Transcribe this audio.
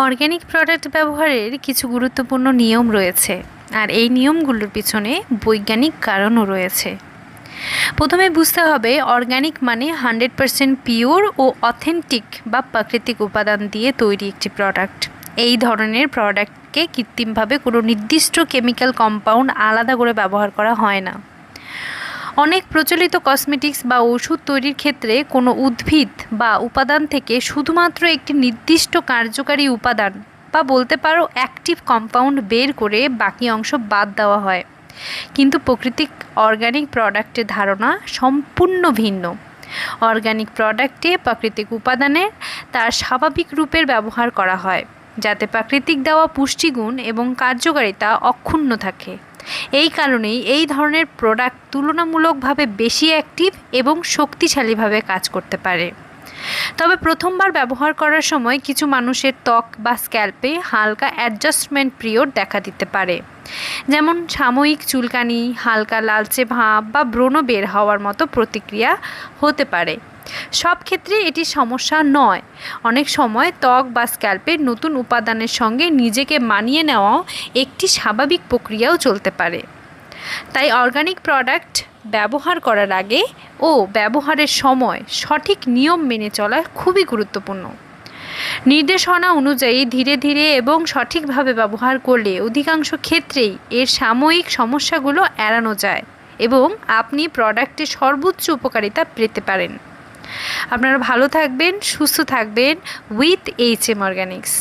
Organic product ব্যবহারের কিছু গুরুত্বপূর্ণ নিয়ম রয়েছে, আর এই নিয়মগুলোর পিছনে বৈজ্ঞানিক কারণও রয়েছে। প্রথমে বুঝতে হবে অর্গ্যানিক মানে 100% পিওর ও অথেন্টিক বা প্রাকৃতিক উপাদান দিয়ে তৈরি একটি প্রোডাক্ট। এই ধরনের প্রোডাক্টকে কৃত্রিমভাবে কোনো নির্দিষ্ট কেমিক্যাল কম্পাউন্ড আলাদা করে ব্যবহার করা হয় না। অনেক প্রচলিত কসমেটিক্স বা ওষুধ তৈরির ক্ষেত্রে কোনো উদ্ভিদ বা উপাদান থেকে শুধুমাত্র একটি নির্দিষ্ট কার্যকারী উপাদান বা বলতে পারো অ্যাক্টিভ কম্পাউন্ড বের করে বাকি অংশ বাদ দেওয়া হয়, কিন্তু প্রাকৃতিক অর্গ্যানিক প্রোডাক্টের ধারণা সম্পূর্ণ ভিন্ন। অর্গ্যানিক প্রোডাক্টে প্রাকৃতিক উপাদানের তার স্বাভাবিক রূপের ব্যবহার করা হয়, যাতে প্রাকৃতিক দেওয়া পুষ্টিগুণ এবং কার্যকারিতা অক্ষুণ্ণ থাকে। এই কারণেই এই ধরনের প্রোডাক্ট তুলনামূলকভাবে বেশি অ্যাক্টিভ এবং শক্তিশালীভাবে কাজ করতে পারে। তবে প্রথমবার ব্যবহার করার সময় কিছু মানুষের ত্বক বা স্ক্যাল্পে হালকা অ্যাডজাস্টমেন্ট পিরিয়ড দেখা দিতে পারে, যেমন সাময়িক চুলকানি, হালকা লালচে ভাব বা ব্রণ বের হওয়ার মতো প্রতিক্রিয়া হতে পারে। সব ক্ষেত্রে এটি সমস্যা নয়। অনেক সময় ত্বক বা স্ক্যাল্পের নতুন উপাদানের সঙ্গে নিজেকে মানিয়ে নেওয়াও একটি স্বাভাবিক প্রক্রিয়াও চলতে পারে। তাই অর্গানিক প্রোডাক্ট ব্যবহার করার আগে ও ব্যবহারের সময় সঠিক নিয়ম মেনে চলা খুবই গুরুত্বপূর্ণ। নির্দেশনা অনুযায়ী ধীরে ধীরে এবং সঠিকভাবে ব্যবহার করলে অধিকাংশ ক্ষেত্রেই এর সাময়িক সমস্যাগুলো এড়ানো যায় এবং আপনি প্রোডাক্টের সর্বোচ্চ উপকারিতা পেতে পারেন। আপনারা ভালো থাকবেন, সুস্থ থাকবেন উইথ HM অর্গানিক্স।